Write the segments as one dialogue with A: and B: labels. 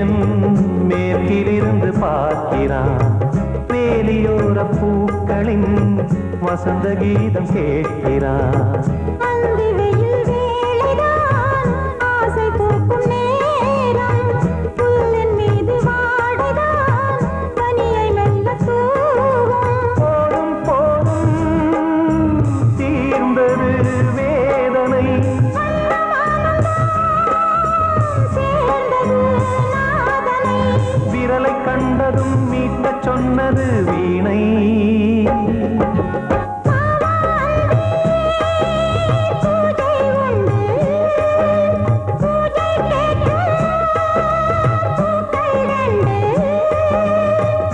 A: சூரியன் மேற்கிலிருந்து பார்க்கிறான். வேலியோர பூக்களின் வசந்த கீதம் கேட்கிறான். கண்டதும் மீட்ட சொன்னது வீணை.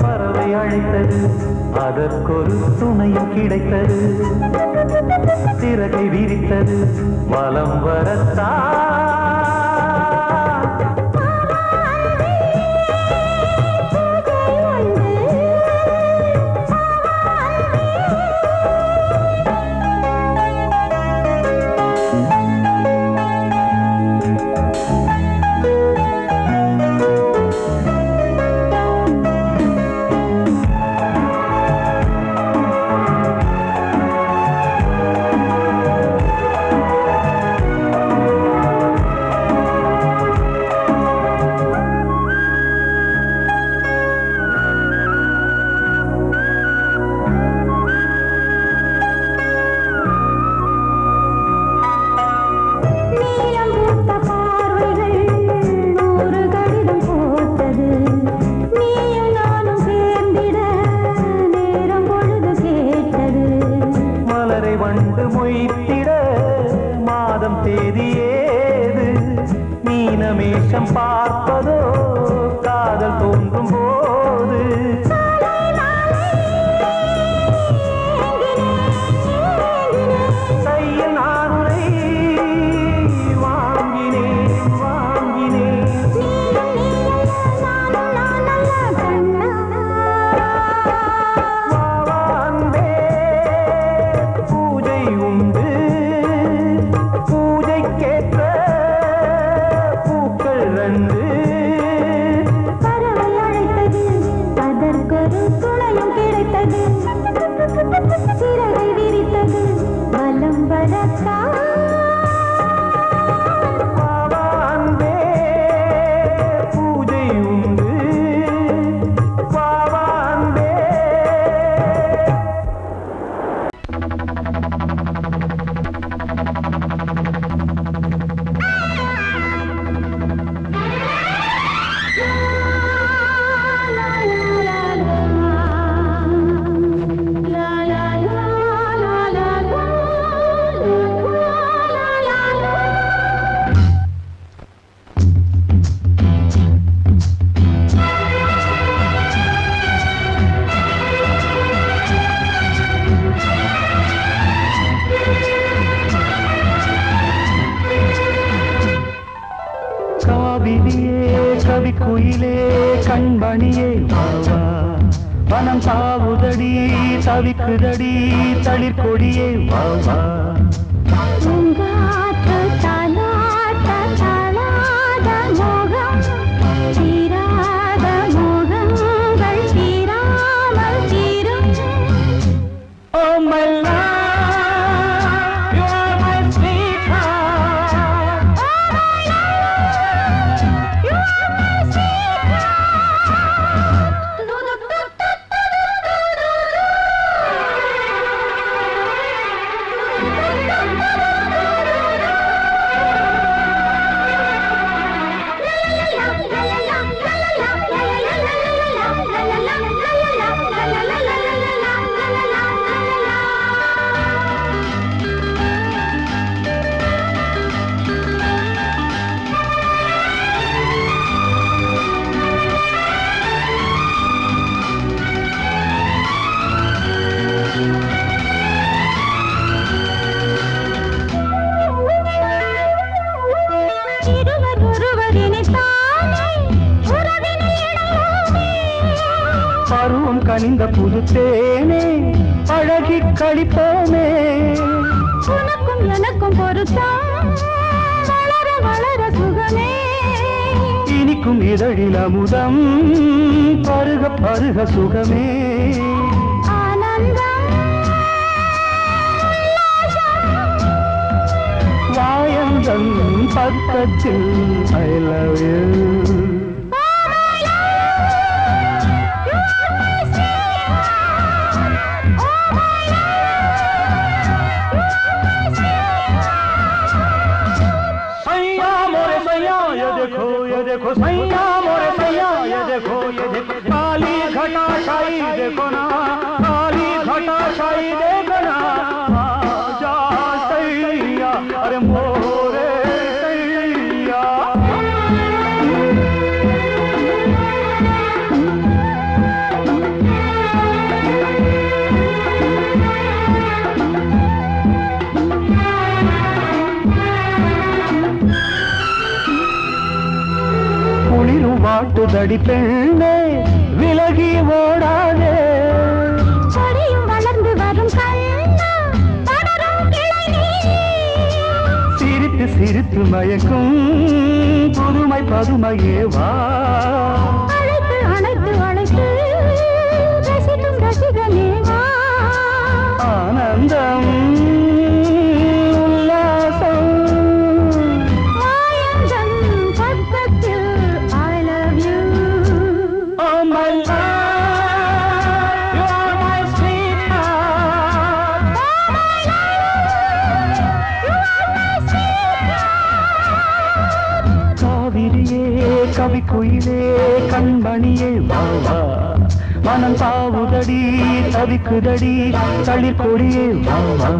A: பறவை அழைத்தது, அதற்கொரு துணையும் கிடைத்தது. சிறகை விரித்தது, வலம் வரத்தா. வண்டு மொய்த்திட மாதம் தேதியேது. மீனமேஷம் பார்ப்பதோ காதல் தோன்றும் போது. கையில் நானுரை வாங்கினேன் வாங்கினேன். சிறகை விரித்தது, வலம் வரத்தா. அன்பே பூஜை உண்டு, அன்பே. கவிக்குயிலே கண்மணியே வாவா, வனம் சாவுதடி தவிக்குதடி தளிர்கொடியே வாவா. பருவம் கனிந்த புது தேனே அழகி கழிப்போமே. உனக்கும் எனக்கும் பொருத்தம் வளர வளர சுகமே. இனி இனிக்கும் இதழில் அமுதம் பருக பருக சுகமே வாயந்தன் பக்கத்தில் I love you देखो सैया मोरे सैया ये देखो काली घटा छाई देखो ना काली घटा छाई देखो ना जा सैया अरे मोरे सैया வாட்டுதடி பெண்ணே விலகி ஓடாதே கொடியும் வளர்ந்து வரும் கண்ணா படரும் கிளை சிரித்து சிரித்து மயக்கும் புதுமை பதுமையே வா அழைத்து அழைத்து அழைத்து ரசிக்கும் ரசிகனே வா ஆனந்தம் கவி குயிலே கண்மணியே வாவா மனம் பாவுதடி தவிக்குதடி தளிர் கொடியே வாவா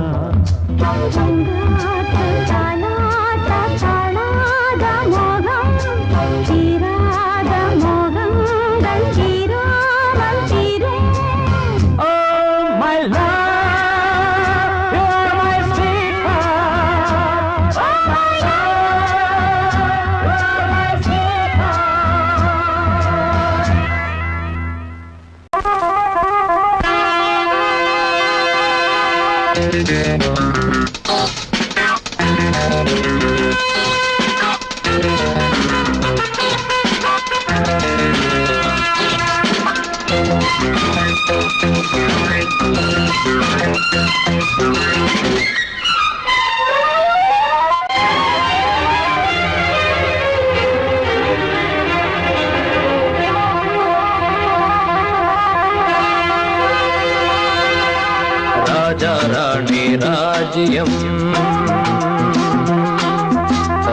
B: ராஜா ராணி ராஜ்யம்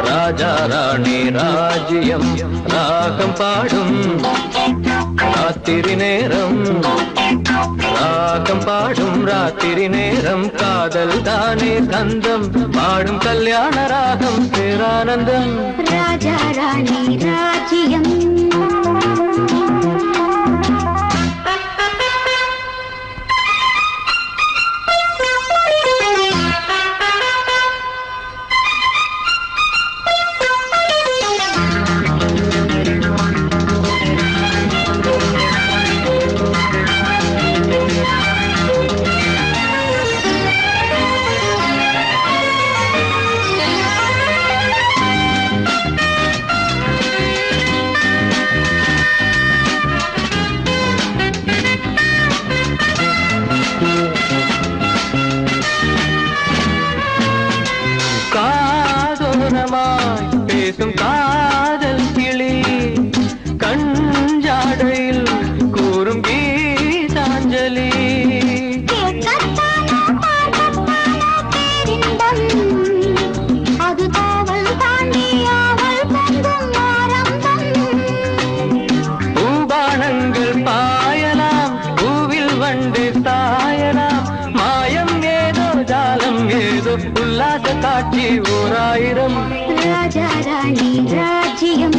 B: ராஜா ராணி ராஜ்யம் ராகம் பாடும் ராத்திரி நேரம் ராகம் பாடும் ராத்திரி நேரம் காதல் தானே கந்தம் பாடும் கல்யாண ராகம் பேரானந்தம்
C: ராஜா ராணி ராஜ்யம்
B: பேசும் காதல் கிளி கஞ்சாடையில் கூறும் கீதாஞ்சலி
C: அது காவல் தாண்டி அவள் பொங்கும் ஆரம்பம்
B: பூபானங்கள் பாயலாம் பூவில் வண்டு தாயலாம் மாயம் ஏதோ ஜாலம் ஏதோ உல்லாச காட்சி ஓராயிரம்
C: ராஜா ராணி ராஜ்யம்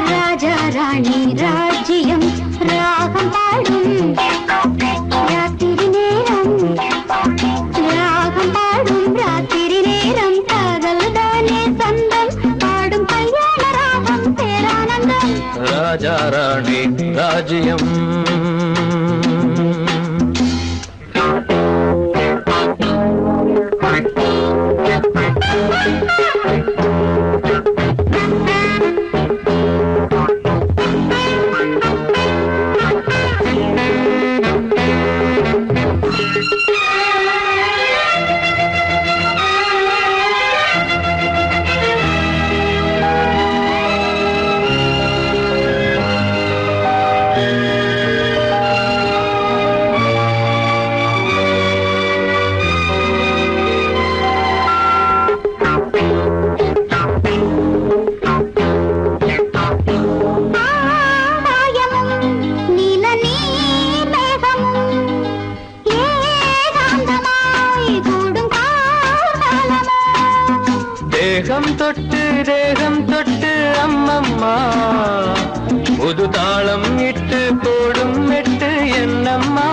C: ராஜா ராணி ராஜ்யம் ராகம் பாடும் ராத்திரி நேரம் ராகம் பாடும் ராத்திரி நேரம் காதல் தானே சந்தம் பாடும் கல்யாண ராகம் பேரானந்தம்
B: ராஜா ராணி ராஜ்யம் தேகம் தொட்டு அம்மம்மா புது தாளம் இட்டு போடும் மெட்டு என்னம்மா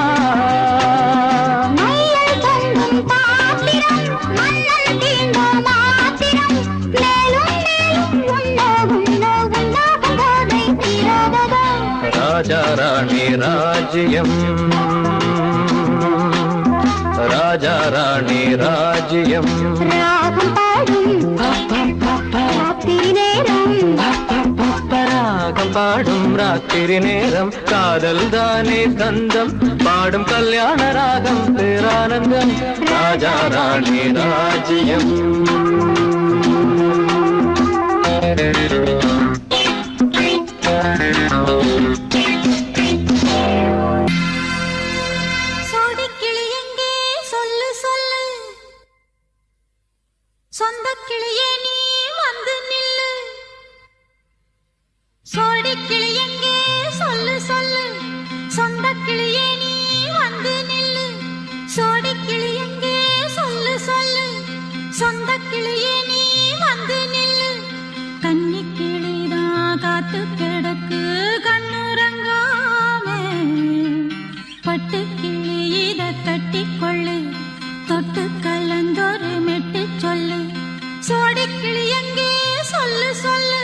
B: ராஜா ராணி ராஜ்யம் ராஜா ராணி ராஜ்யம்
C: ராகம்
B: பாடும் ராத்திரி நேரம் காதல் தானே தந்தம் பாடும் கல்யாண ராகம் பேரானந்தம் ராஜா ராணி ராஜ்யம்
C: சொந்த கிளியே நீ வந்து நில்லு சோடி கிளி எங்கே சொல்லு சொல்லு சொந்த கிளியே நீ வந்து நில்லு சோடி கிளி எங்கே சொல்லு சொல்லு சொந்த கிளியே நீ வந்து நில்லு கன்னி கிளிதான் காத்து கிடக்கு கண்ணுறங்காமே பட்டு கிளி இத கட்டிக்கொள்ளு தொட்டு கலந்தொரு மெட்டு சொல்லு சோடி கிளி எங்கே சொல்லு சொல்லு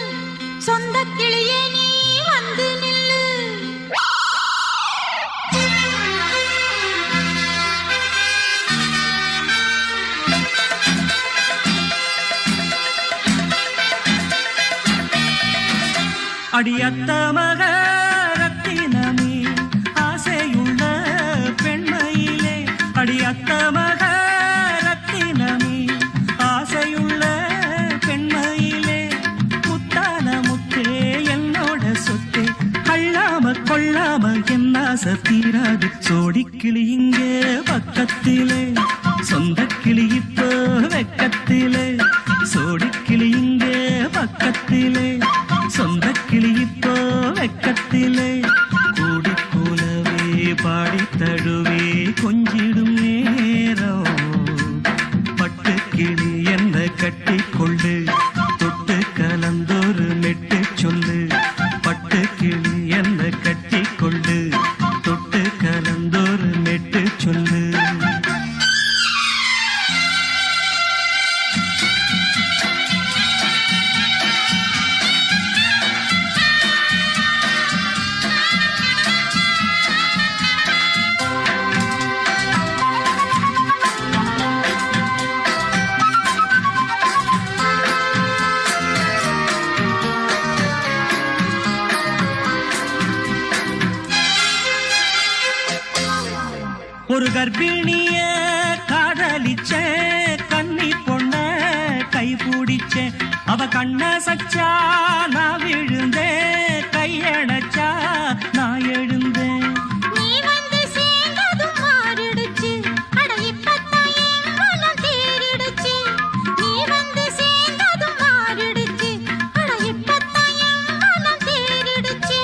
C: சொந்த கிளியே நீ வந்து நில்லு
A: அடியத்த மக ரத்தினமே ஆசையுள்ள பெண்மையிலே அடியத்த மக ரத்தினமே ஆசையுள்ள பெண்மையிலே முத்தான முத்தே என்னோட சொத்தே அள்ளாம கொள்ளாம என்ன தீராது சோடிக்கிளி இங்கே பக்கத்திலே சொந்த கிளி இப்போ வெக்கத்திலே சோடிக்கிளி இங்கே பக்கத்திலே சொந்த கிளி இப்போ வெக்கத்திலே கூடி போலவே பாடி தழுவே கொஞ்சிடும் நேரம் பட்டு கிளி என்ன கட்டி கொள்ளு தொட்டு கலந்தொரு மெட்டு சொல்லு பட்டு கிளி என்ன கட்டி கொள்ளு தொட்டு கலந்தொரு மெட்டு சொல்லு ஒரு கர்ப்பிணிய காதலிச்ச கண்ணி பொண்ண கை பிடிச்ச அவ கண்ண சச்சா நான் விழுந்தேன் கையடைச்சா நான் எழுந்தேன்
C: நீ வந்து சேர்ந்ததும் மாறிடுச்சு அட இப்பத்தான் என் மனம் தேறிடுச்சு நீ வந்து சேர்ந்ததும் மாறிடுச்சு அட இப்பத்தான் என் மனம் தேறிடுச்சு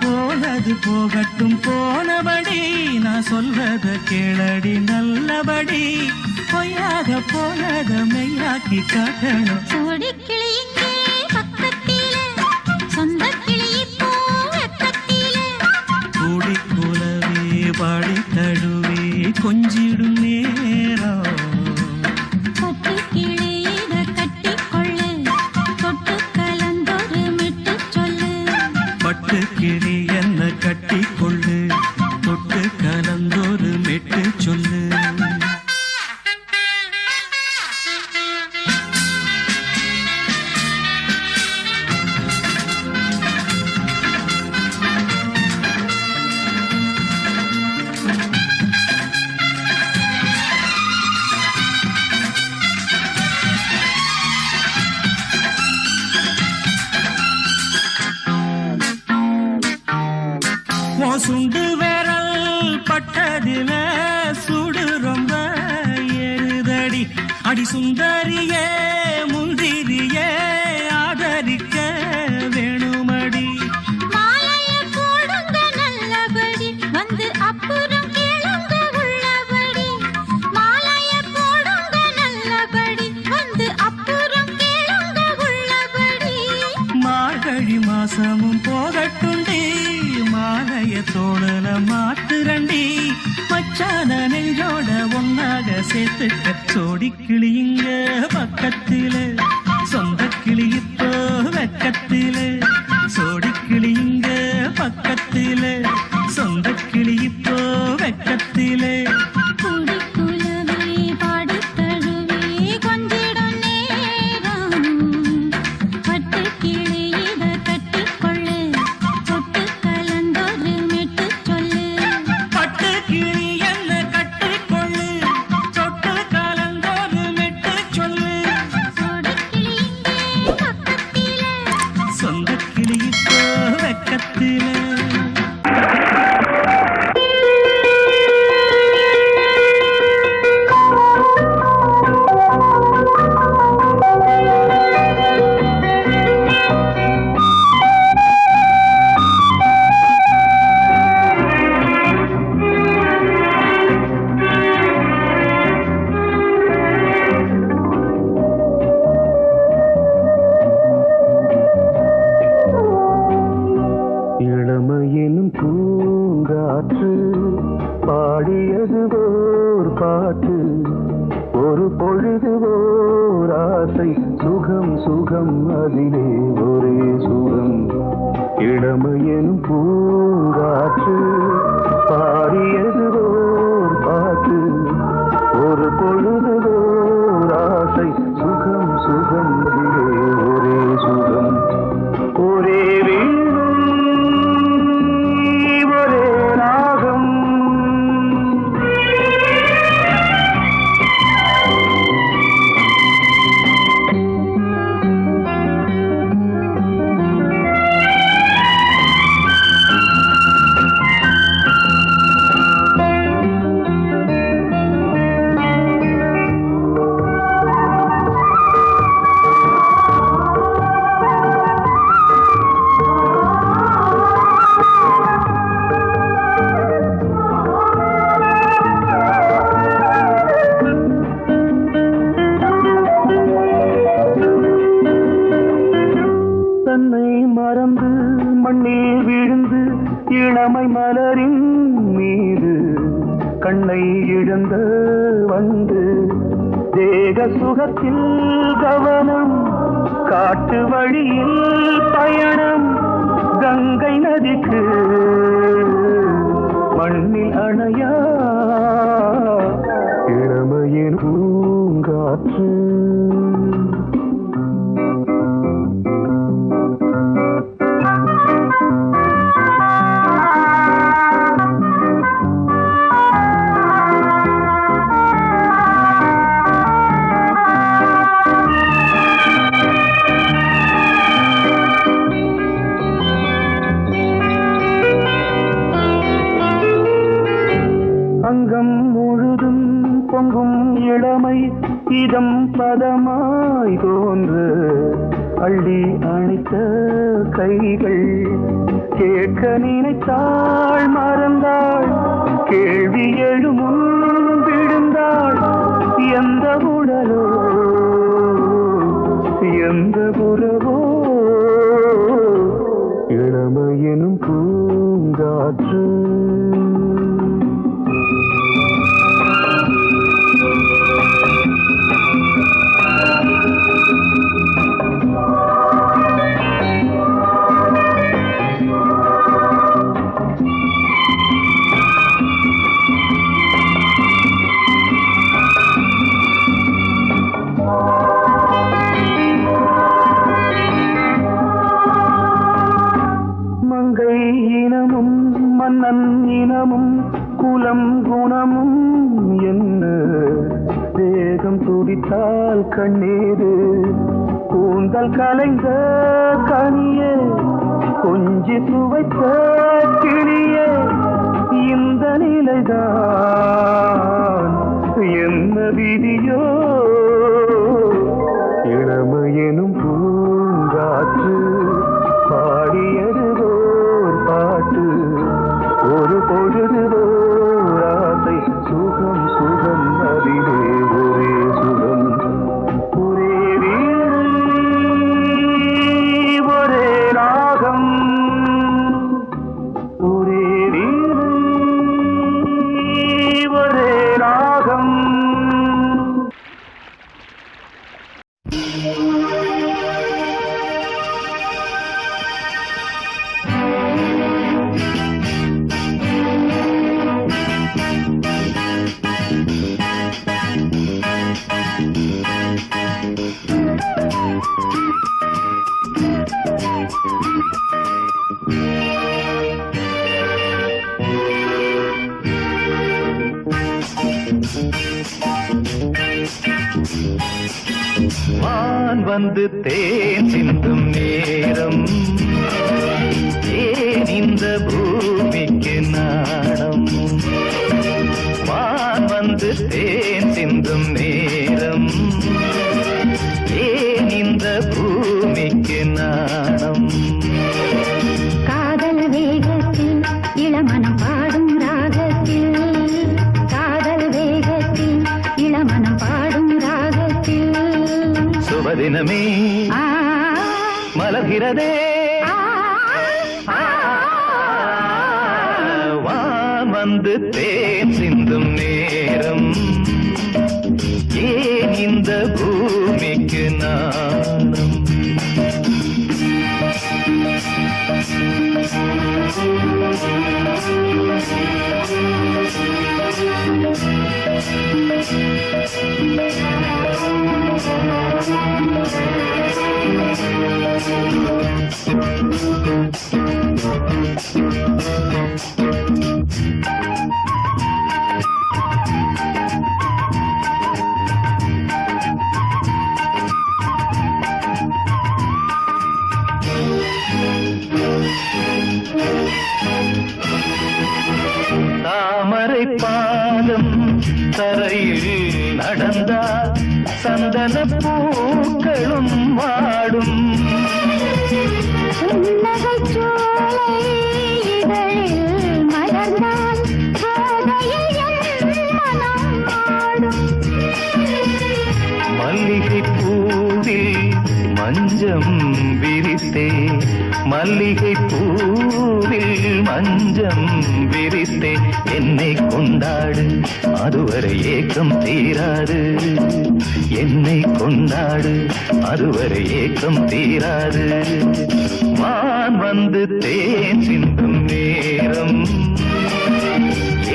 A: போனது போகட்டும் போனபடி நான் சொல்றத கேளடி நல்லபடி பொய்யாக போனத மெய்யாக்கி காட்டணும்
C: சோடி கிளி இங்கே பக்கத்திலே சொந்த கிளி இப்போ வெக்கத்திலே
A: கூடி கூலவே பாடி தழுவே கொஞ்சிடும் நேரம்
C: பட்டு கிளி இத கட்டிக்கொள்ளு தொட்டு கலந்தொரு மெட்டு சொல்லு
A: பட்டு கிளி என்ன கட்டி கொள்ளு தொட்டு கலந்தொரு மெட்டு சொல்லு சுண்டு விரல் பட்டதில சுடு ரொம்ப ஏறுதடி அடி சுந்தரியே முந்திரியே ஆதரிக்க வேணுமடி
C: மாலைய போடுங்க நல்லபடி வந்து அப்புறம் கேளுங்க உள்ளபடி மாலைய போடுங்க நல்லபடி வந்து அப்புறம் கேளுங்க
A: மாசமும் போகட்டுண்டி மாலைய தோழல மாத்துரண்டி மச்சான நெஞ்சோட ஒன்னாக சேர்த்துக்க சோடி கிளியுங்க பக்கத்தில சொந்த கிளி இப்போ வெக்கத்தில சோடி கிளியுங்க பக்கத்தில சொந்த கிளி இப்போ வெக்கத்தில
C: குடிக்குலவே பாடித்தழுவே கொஞ்சிடும் நேரம் பட்டு கிளி இத கட்டிக்கொள்ளு தொட்டு கலந்தொரு மெட்டு சொல்லு
A: பட்டு கிளி என்ன கட்டிக்கொள்ளு சொட்டு கலந்தோரு மெட்டு சொல்லு
C: சோடிக்கிளி இங்கே பக்கத்தில
A: சொந்த கிளி இப்போ வெக்கத்தில
B: இளமையினும் பூங்காற்று பாடியது ஓர் பாட்டு ஒரு பொழுது ஓர் ஆசை சுகம் சுகம் அதிலே ஒரே சுகம் இளமையினும் பூங்காற்று பாடியது ஓர் பாட்டு ஒரு பொழுது ஓர் ஆசை சுகம் சுகம் அதிலே ஒரே சுகம் ஒரே தன்னை மறந்து மண்ணில் விழுந்து இளமை மலரின் மீது கண்ணை இழந்த வந்து தேக சுகத்தில் கவனம் காட்டு வழியில் பயணம் கங்கை நதிக்கு மண்ணில் அணையா இளமையின் பூங்காற்று அங்கம் முழுதும் பொங்கும் இளமை இதம் பதமாய் தோன்று அள்ளி அணைத்த கைகள் கேட்க நினைத்தாள் மறந்தாள் கேள்வி எழுமுன் விழுந்தாள் எந்த உடலோ எந்த புறவோ இளமையெனும் பூங்காற்று மங்கை இனமும் மன்னன் இனமும் குலம் குணமும் என்ன தேகம் துடித்தால் கண்ணீரு கூந்தல் கலைந்த கனியே கொஞ்சி துவைத்த கிளியே இந்த நிலைதான் என்ன விதியோ இளமையெனும் பூங்காற்று பாடியது ஓர் பாட்டு ஒரு பொழுது ஓர் ஆசை சுகம் சுகம் அதிலே ஒரே சுகம் ஒரே வீடு ஒரே ராகம் வான் வந்து தேன் சிந்தும் நேரம் ஏன் இந்த பூமிக்கு நாணம் வான் வந்து தேன் சிந்தும் நேரம் ஏன் இந்த பூமிக்கு நாணம்
C: காதல் வேகத்தில் இளமனம் பாடும் ராகத்தில் காதல் வேகத்தில் இளமனம் பாடும் ராகத்தில்
B: சுபதினமே மலர்கிறதே வான் வந்து தேன் சிந்தும் நேரம் ஏன் இந்த பூமிக்கு நாணம் தாமரை பாதம் தரையில் நடந்தால் சந்தன பூக்களும் வாடும் மல்லிகை பூவில் மஞ்சம் விரித்தே மல்லிகை பூவில் மஞ்சம் விரித்தே என்னை கொண்டாடு அதுவரை ஏக்கம் தீராது என்னை கொண்டாடு அதுவரை ஏக்கம் தீராது வான் வந்து தேன் சிந்தும் நேரம்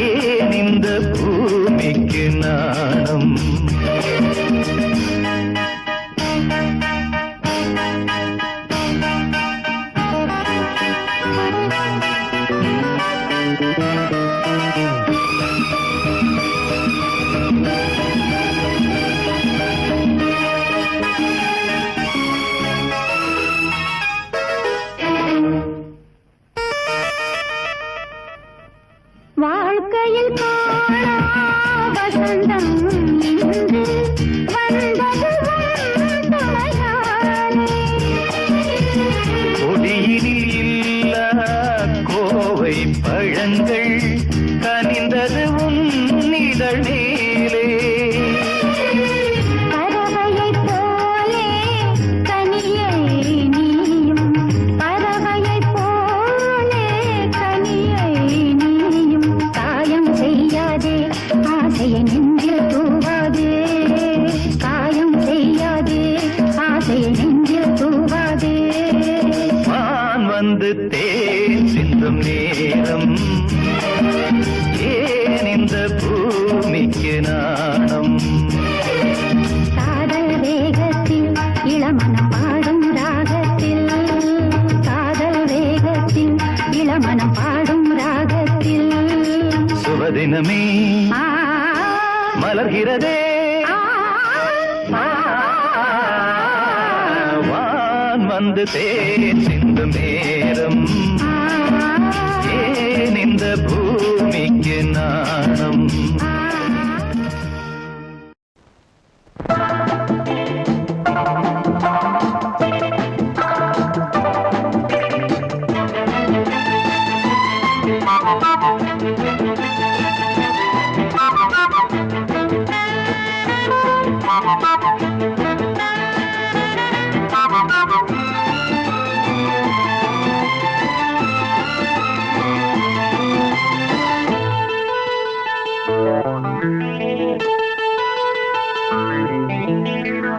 B: ஏன் இந்த பூமிக்கு நாணம்
C: வாழ்க்கையில் காணா வசந்தம் இன்று வந்தது
B: கொடியினில் இல்ல கோவை பழங்கள் கனிந்தது உன்னிதழ் நீலே
C: பறவையைப் போலே கனியை நீயும் பறவையைப் போலே கனியை நீயும் காயம் செய்யாதே ஆசையை நெஞ்சில் தூவாதே காயம் செய்யாதே ஆசையை நெஞ்சில் தூவாதே
B: வான் வந்து தேன் சிந்தும் நேரம் ஏன் இந்த பூமிக்கு நாணம்
C: காதல் வேகத்தில் இளமனம் பாடும் ராகத்தில் காதல் வேகத்தில் இளமனம் பாடும் ராகத்தில்
B: சுபதினமே மலர்கிறதே வான் வந்து தேன் சிந்தும் நேரம் ஏன் இந்த பூமிக்கு நாணம்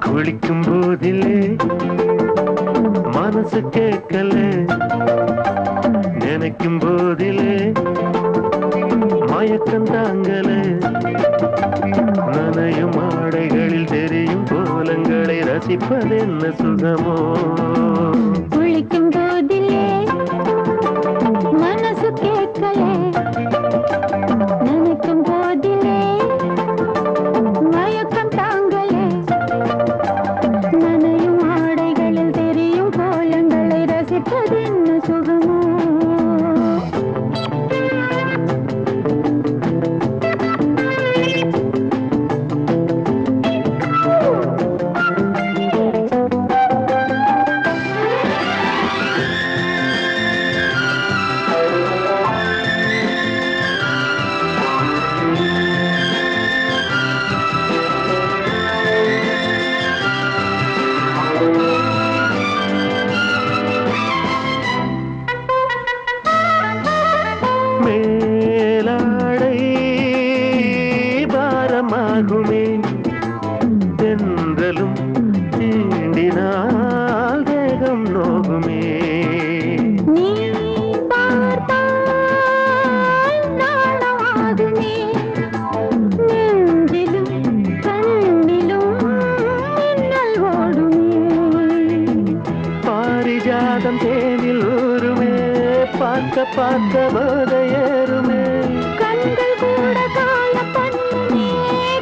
B: குளிக்கும் போதிலே மனசு கேட்கல நினைக்கும் போதிலே
D: மயக்கம் தாங்கல நனையும் ஆடைகளில் தெரியும் கோலங்களை ரசிப்பதென்ன சுகமோ
C: குளிக்கும் போதிலே மனசு கேட்கலே நினைக்கும் போதிலே மயக்கம் தாங்கலே நனையும் ஆடைகளில் தெரியும் கோலங்களை ரசிப்பதென்ன சுகமோ
D: மேலாடை பாரமாகுமே தென்றலும் தீண்டினால் தேகம் நோகுமே
C: நீ பார்த்தால் நாணமாகுமே நெஞ்சிலும் கண்ணிலும் மின்னல் ஓடுமே
D: பாரிஜாதம் தேனில் ஊருமே பார்க்க பார்க்க போதையேறுமே
C: கண்கள் கூட காய பண்ணுமே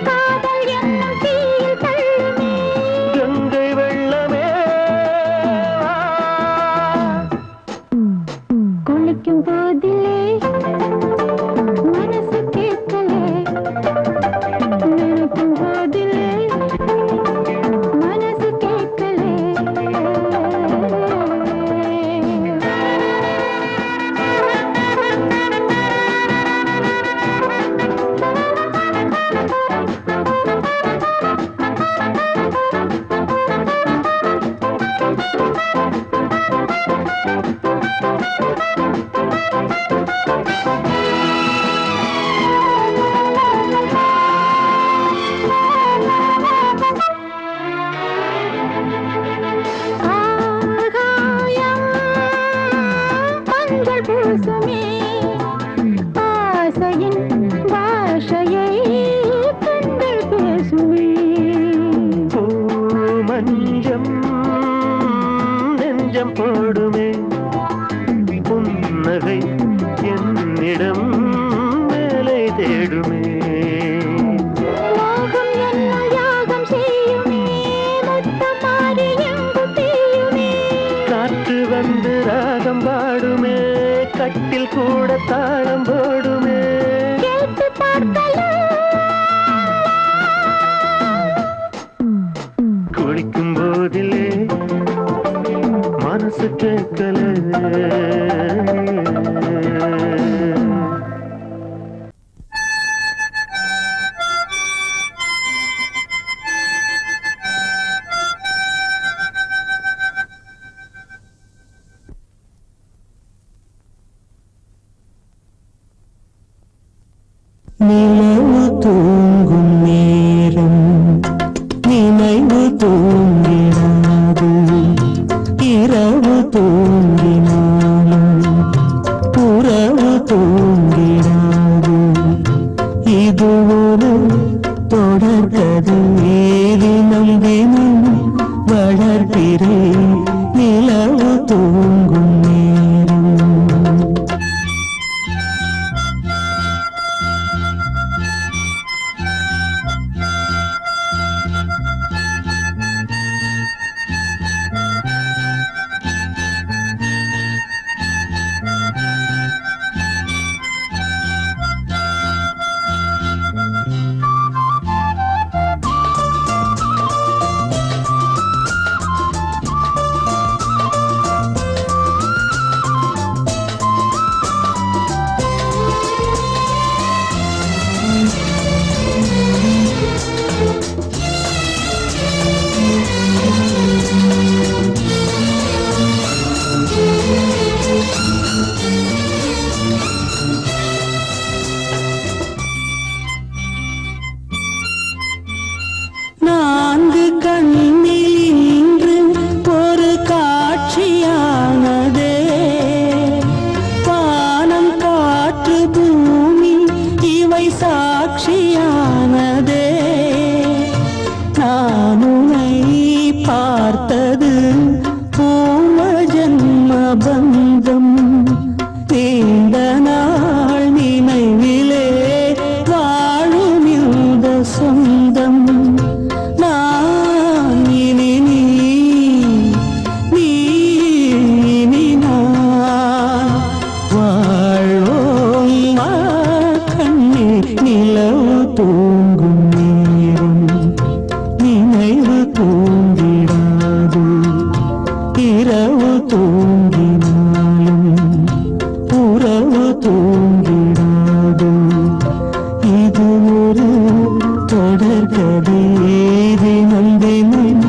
C: காதல் என்னும் தீயில் தள்ளுமே
D: கங்கை வெள்ளமே வா.
C: குளிக்கும் போதிலே மனசு கேட்கலே நினைக்கும் போதிலே மனசு கேட்கலே ஆகாயம் மஞ்சள் பூசுமே ஆசையின் பாஷையை கண்கள் பேசுமே
D: பூ மஞ்சம் நெஞ்சம் போடுமே புன்னகை என்னிடம் மேலே தேடுமே
C: மோகம் என்னும் யாகம் செய்யுமே முத்தமாரி எங்கும் தீயுமே
D: காற்று வந்து ராகம் பாடுமே கட்டில் கூட தாளம் போடுமே
C: கேட்டு பார்க்கலாம்
D: குளிக்கும் போதிலே மனசு கேட்கல
A: நிலவு தூங்கும் நேரம் நினைவு தூங்கினாது இரவு தூங்கினாலும் உறவு தூங்கினாது இது ஒரு தொடர்கதை தினம் தினம் வளர்கிறேன் நிலவு தூங்கும் நேரம் பந்தம் நீண்ட நாள் நினைவிலே வாழும் இந்த சொந்தம் நான் இனி நீ இனி நான் வாழ்வோம் வா கண்ணே நிலவு தூங்கும் நேரம் நினைவு தூங்கிடாது இரவு தூங்கினாலும் உறவு தூங்கிடாது இது ஒரு தொடர்கதை தினம் தினம்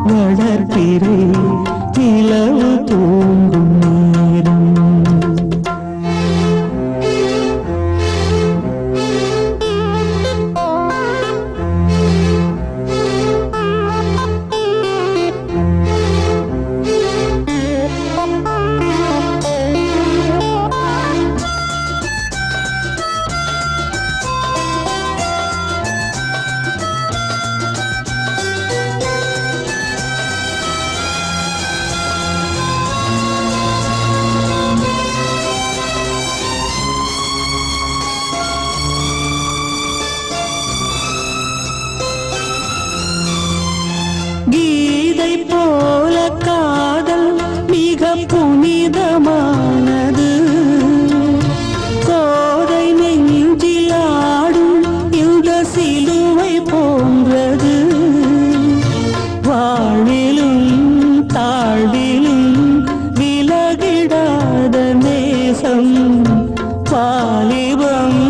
A: வளர்ப்பிறை நிலவு தூங்கும் நேரம் கீதை போல காதல் மிக புனிதமானது கோதை நெஞ்சில் ஆடும் இந்த சிலுவை போன்றது வாழ்விலும் தாழ்விலும் விலகிடாத நேசம் வாலிபம்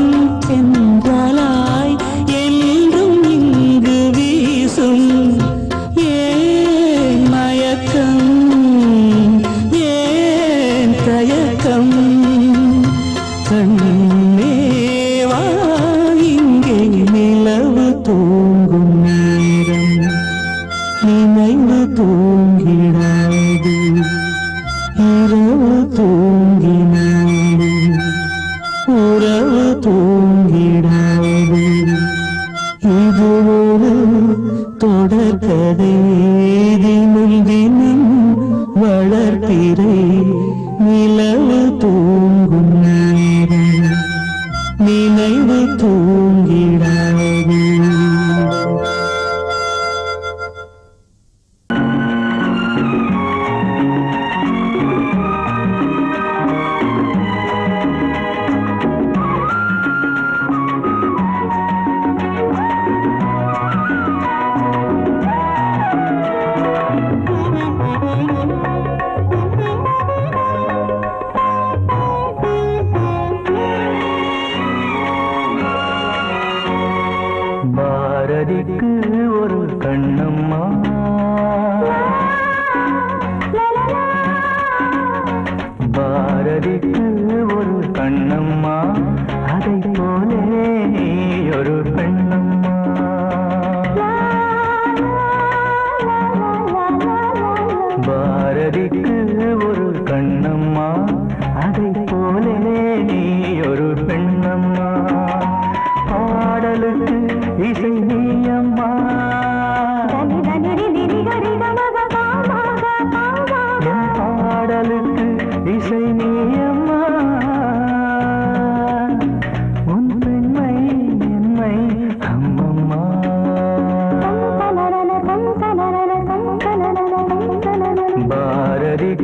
A: என்றாலாய் என்றும் இங்கு வீசும் ஏன் மயக்கம் ஏன் தயக்கம் கண்ணேவா இங்கே நிலவு தூங்கும் நேரம் நினைவு தூங்கிடாது இரவு தூங்கினாலும் உறவு தூங்கிடாது இது ஒரு தொடர்கதை தினம் தினம் வளர்ப்பிறை நிலவு தூங்கும் நேரம் நினைவு தூங்கிடாது
D: பாரதிக்கு ஒரு கண்ணம்மா பாரதிக்கு ஒரு கண்ணம்மா அதை போலே நீ ஒரு பெண்ணம்மா பாரதிக்கு ஒரு கண்ணம்மா அதை போலே நீ ஒரு பெண்ணம்மா பாடலுக்கு இசை நீயம்மா என் பாடலுக்கு இசை நீயம்மா உன் பெண்மை என்னை அம்மம்மா பாரதிக்கு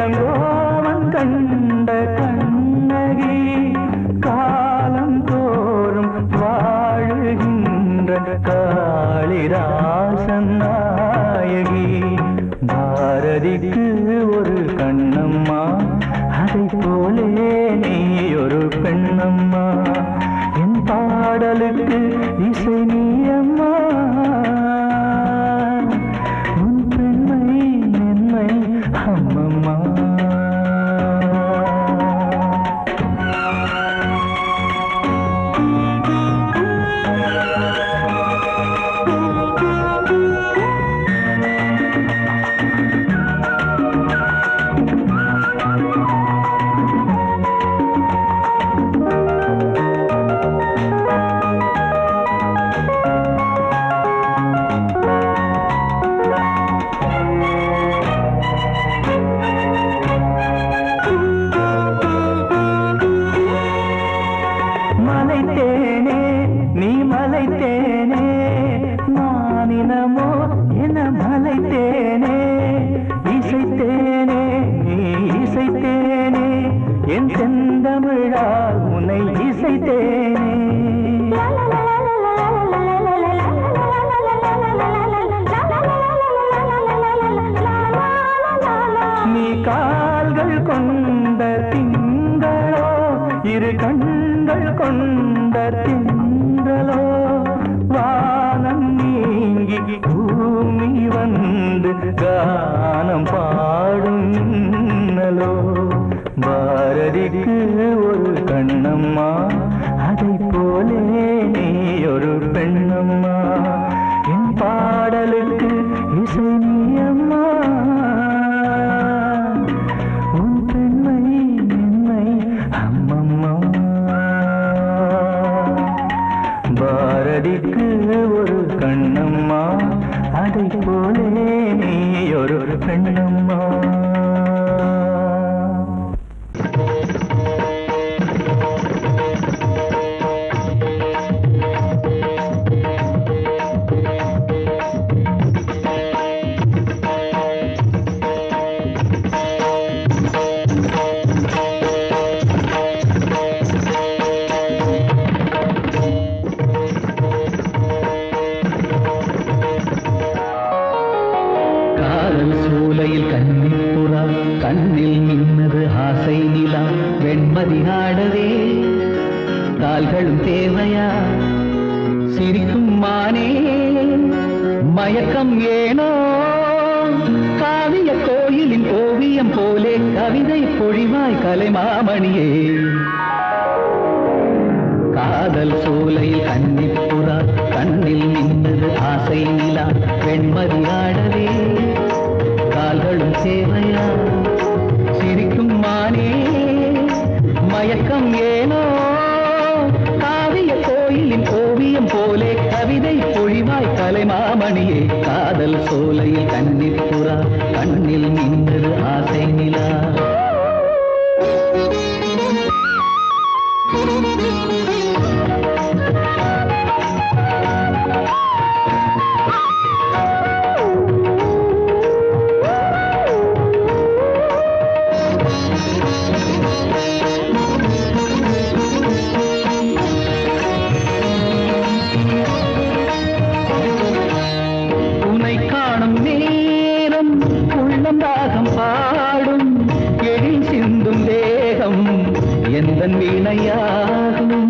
D: இளங்கோவன் கண்ட கண்ணகி காலம் தோறும் வாழுகின்ற காளிதாசன் நாயகி. பாரதிக்கு ஒரு கண்ணம்மா, அதை போலே நீ ஒரு பெண்ணம்மா. என் பாடலுக்கு இசை நீ அம்மா, உன் பெண்மை மென்மை அம்மம்மா. மலைத்தேனே நீ மலைத்தேனே, மானினமோ என மலைத்தேனே. இசைத்தேனே நீ இசைத்தேனே, என் செந்தமிழால் உன்னை இசைத்தேனே. நீ கால்கள் கொண்ட திங்களோ, இரு கண்கள் கொண்ட திங்களோ, வானம் நீங்கி பூமி வந்து கானம் பாடும் மின்னலோ. பாரதிக்கு ஒரு கண்ணம்மா, அதை போலே நீ ஒரு பெண்ணம்மா. என் பாடலுக்கு இசை நீ அம்மா, உன் பெண்மை மென்மை அம்மம்மா. பாரதிக்கு ஒரு கண்ணம்மா, அதை போலே நீ ஒரு பெண்ணம்மா. சூலையில் கன்னிப்புறா கண்ணில் நின்னது ஆசை நிலா. வெண்மதி ஆடவே கால்களும் தேவையா, சிரிக்கும் மானே மயக்கம் ஏனோ. காவிய கோயிலின் ஓவியம் போலே கவிதை பொழிவாய் கலைமாமணியே. காதல் சூலையில் கன்னிப்புறா கண்ணில் நின்னது ஆசை நிலா. வெண்மதி ஆடவே கால்களும் சேவையா, சிரிக்கும் மானே மயக்கம் ஏனோ. காவிய கோயிலின் ஓவியம் போலே கவிதை பொழிவாய் கலைமாமணியே. காதல் சோலையில் கன்னிப்புறா கண்ணில் நின்றது ஆசை நிலா. எந்தன் வீணையாகும்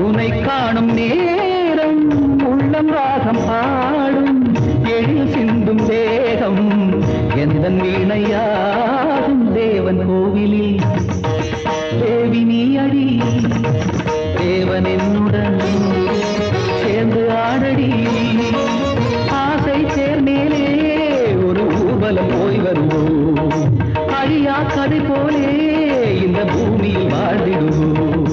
D: உனை காணும் நேரம் உள்ளம் ராகம் பாடும் எழில் சிந்தும் தேகம் எந்தன் வீணையாகும் தேவன் கோவிலில் தேவி நீ அடி தேவன் என்னுடன் சேர்ந்து ஆடடி ஆசை சேர்மேலே ஒரு ஊர்வலம் போய் வருவோம் அழியா கதை போலே இந்த பூமியில் வாழ்ந்திடுவோம்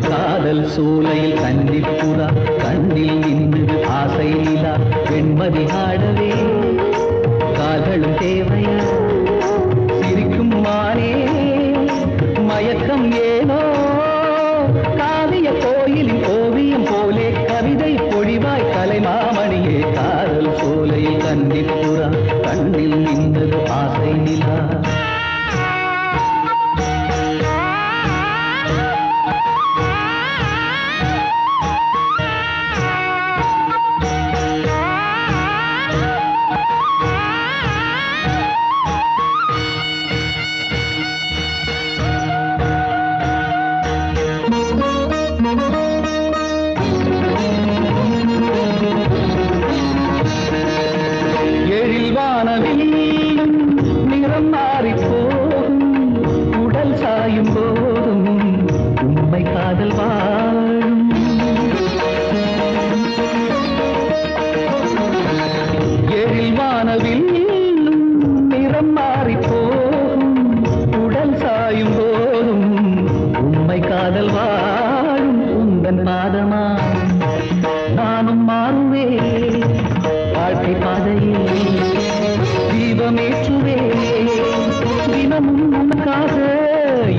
D: காதல் சோலையில் கன்னிப்புறா கண்ணில் நின்று ஆசை நிலா வெண்மதி ஆடவே கால்களும் தேவையா சிரிக்கும் மானே மயக்கம் ஏனோ காவிய கோயிலின் ஓவியம் போலே கவிதை பொழிவாய் கலைமாமணியே காதல் சோலையில்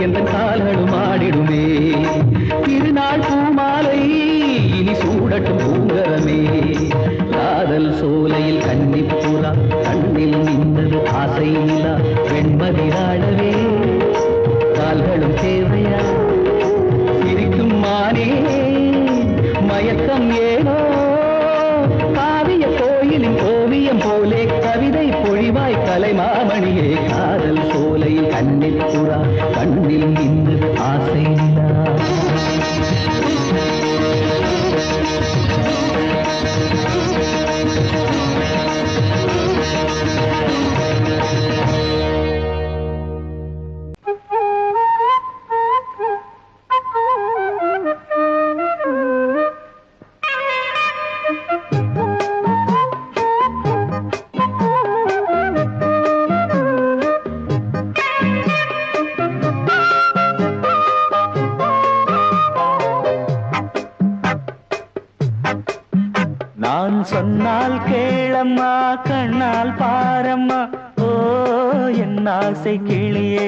D: எந்த கால்களும் ஆடிடுமே. திருநாள் பூமாலை இனி சூடட்டும் பூங்கரமே. காதல் சோலையில் கன்னிப்புறா கண்ணில் நின்றது ஆசை நிலா. வெண்மதிராடவே கால்களும் தேவையா? சிரிக்கும் மானே மயக்கம் ஏனோ? காவிய கோயிலின் ஓவியம் போலே கவிதை பொழிவாய் கலைமாமணியே. காதல் சோலையில் கண்ணில் புறா கண்ணில் நின்றது ஆசை நிலா.
A: நான் சொன்னால் கேளம்மா கண்ணால் பாரம்மா. ஓ என் ஆசை கிளியே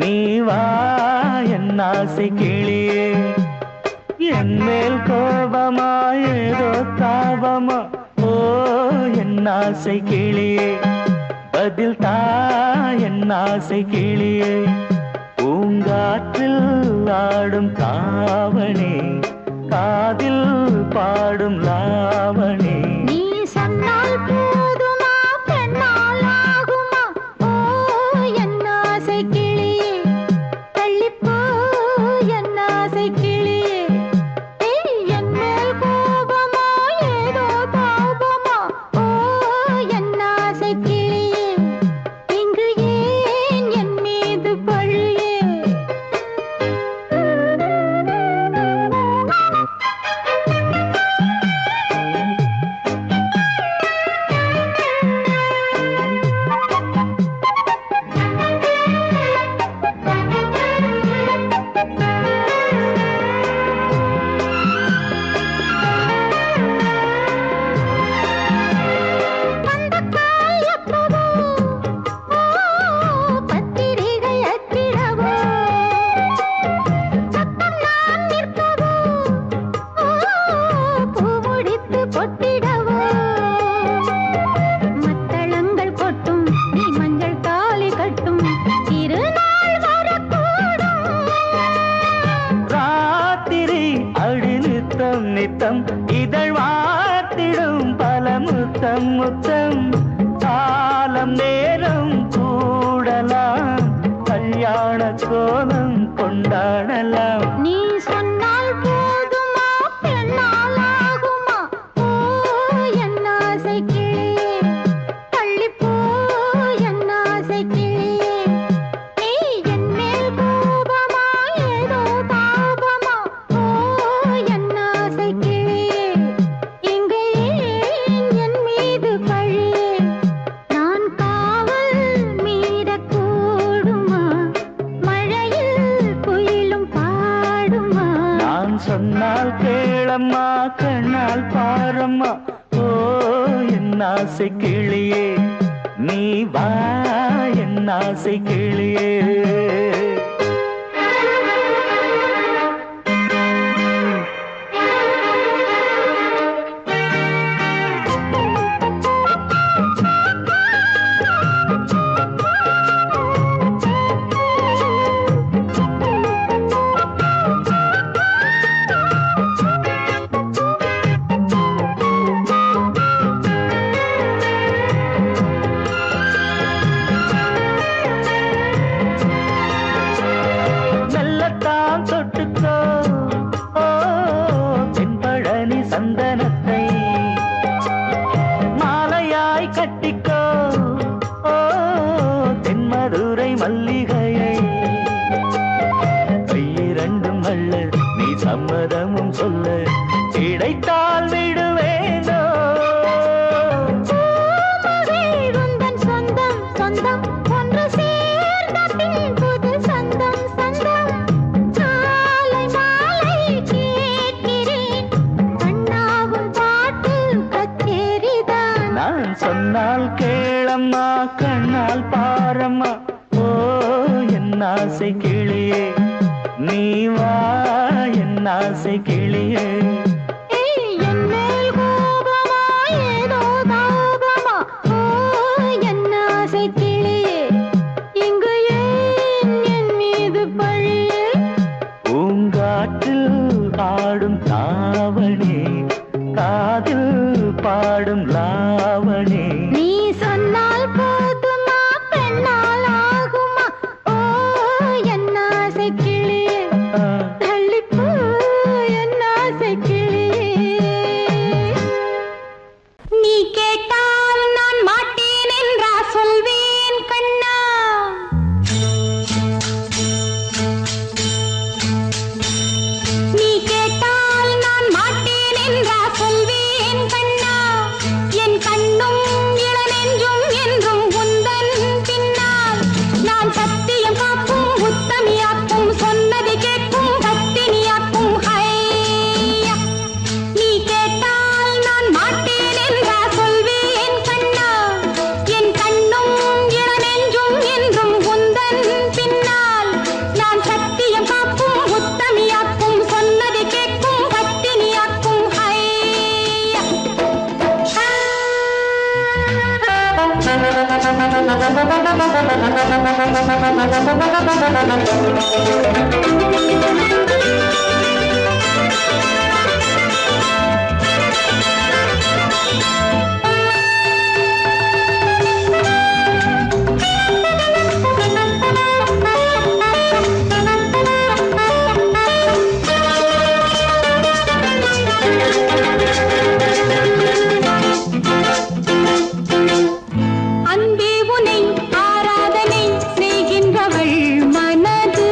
A: நீ வா என் ஆசை கிளியே. என் மேல் கோபமா ஏதோ தாபமா? ஓ என் ஆசை கிளியே பதில் தா என் ஆசை கிளியே. பூங்காற்றில் ஆடும் தாவணி காதில் பாடும் லாவணி.
C: நீ சொன்னால் போதுமா பெண்ணால் ஆகுமா? ஓ என் ஆசை கிளியே தள்ளிப்போ என் ஆசை கிளியே. என் மேல் கோபமா ஏதோ தாபமா? ஓ என் ஆசை கிளியே இங்கு ஏன் என் மீது பழியே?
A: நித்தம் இதழ் வார்த்திடும் பல முத்தம் முத்தம். காலம் நேரம் கூடலாம் கல்யாண கோலம் கொண்டாடலாம்.
C: நீ சொன்னால் போதுமா பெண்ணால் ஆகுமா? ஓ என் ஆசை கிளியே தள்ளிப்போ என் ஆசை கிளியே. நீ என் மேல் கோபமா ஏதோ தாபமா? ஓ என் ஆசை கிளியே இங்கே என் மீது பழியே. நான் காவல் மீறக்கூடுமா? மழையில் குயிலும் பாடுமா?
A: நான் சொன்னால் கேளம்மா கண்ணால் பாரம்மா. ஓ என் ஆசை கிளியே நீ வா என் ஆசை கிளியே. சந்தனத்தை மாலையாய் கட்டிக்கோ ஓ தென்மதுரை மல்லிகையை. கையிரண்டும் அல்ல நீ சம்மதமும் சொல்ல கிடைத்தால் விடுவேனோ.
C: சொந்தம் சொந்தம் ஒன்று சேர்ந்த பின் புது சொந்தம் சொந்தம். காலை மாலை கேட்கிறேன் கண்ணாவும் பாட்டு கச்சேரிதான்.
A: நான் சொன்னால் கேளம்மா கண்ணால் பாரம்மா. ஓ என் ஆசை கிளியே ஆசை கிளியே
C: என் மேல் கோபமா ஏதோ தாபமா ஓ என் ஆசை கிளியே இங்கு ஏன் என் மீது பழியே
A: பூங்காற்றில் ஆடும் தாவணி காதில் பாடும் லாவணி
C: நீ சொன்னால் போதுமா பெண்ணால் ஆகுமா ஓ என் ஆசை கிளியே தள்ளிப்போ என் ஆசை கிளியே நீ கேட்டால் நான் மாட்டேன் என்றா சொல்வேன் கண்ணா நீ கேட்டால் நான் மாட்டேன் என்றா சொல்வேன் கண்ணா என் கண்ணும் இளநெஞ்சும் என்றும் உந்தன் பின்னால் நான் சத்தியம் காக்கும் உத்தமியாக்கும் சொன்னதை கேட்கும் பத்தினியாக்கும் ஹையா நீ கேட்டால் நான் மாட்டேன் என்றா சொல்வேன் கண்ணா என் கண்ணும் இளநெஞ்சும் என்றும் உந்தன் பின்னால் நான் சத்தியம் காக்கும் உத்தமியாக்கும் சொன்னதை கேட்கும் பத்தினியாக்கும் ஹையா அன்பே உனை ஆராதனை செய்கின்றவள் மனது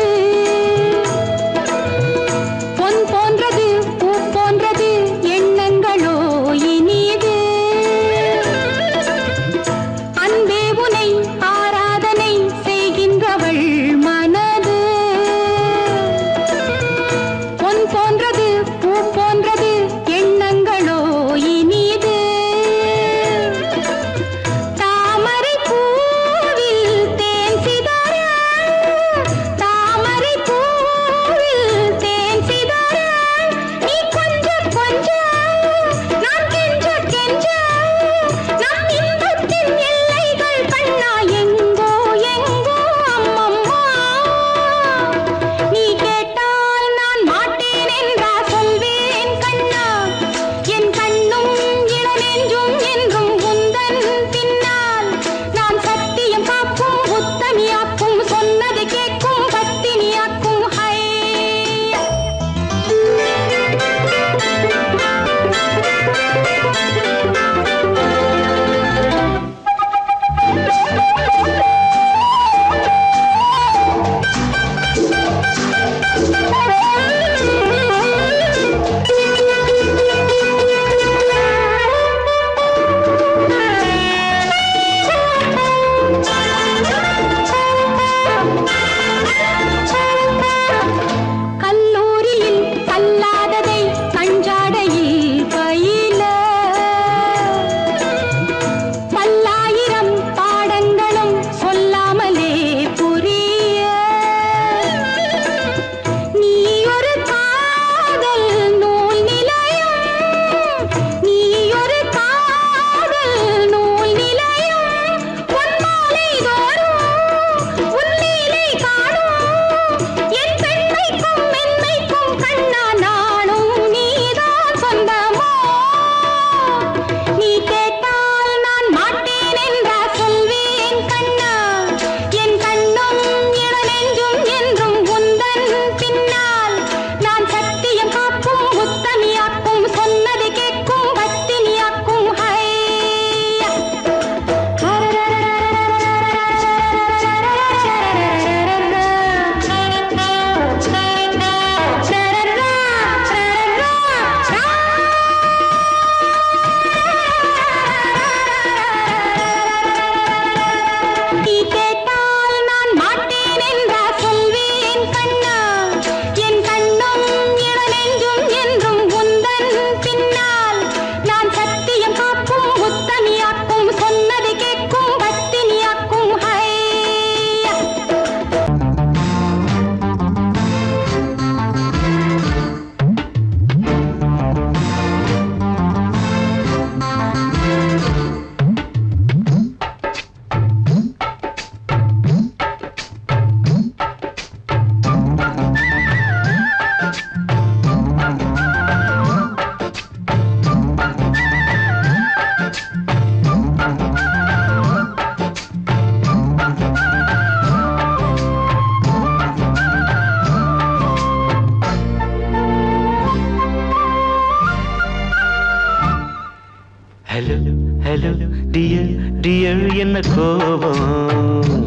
A: என்ன கோபம்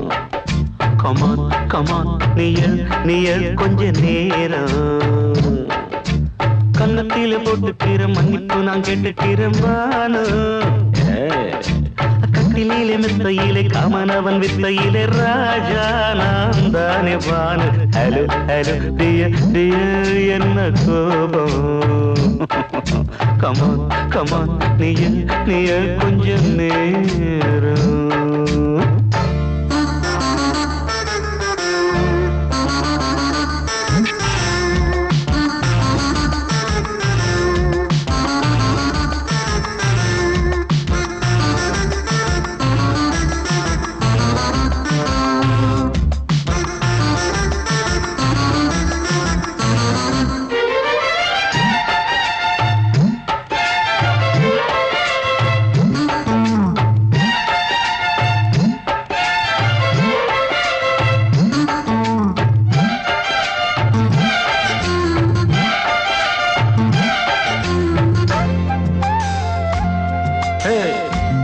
A: கமான் கமான் நீயல் கொஞ்ச நேரம் கன்னத்தில போட்டுக்கிற மன்னிப்பு நான் கேட்டுக்கிறேன் வானு கட்டிலே மெத்தையிலே காமனவன் வித்தையிலே ராஜா நான் தானே வானு ஹலோ ஹலோ டியர் என்ன கோபம் கமான் கமான் நீயல் கொஞ்ச நேரம்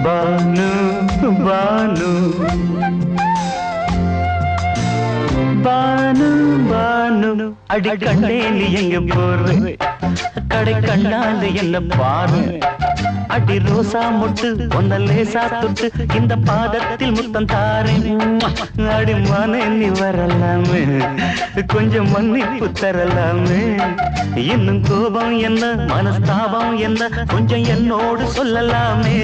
A: பானு பானு பானு பானு அடி கண்டே நீ எங்க போற கடை கண்ணாந்து என்ன பாரு அடி ரோசா முட்டு ஒன்ன லேசா தொட்டு இந்த பாதத்தில் முத்தம் தாரேன் அடி மானே நீ வரலாமே கொஞ்சம் மன்னிப்பு தரலாமே இன்னும் கோபம் என்ன மனஸ்தாபம் என்ன கொஞ்சம் என்னோடு சொல்லலாமே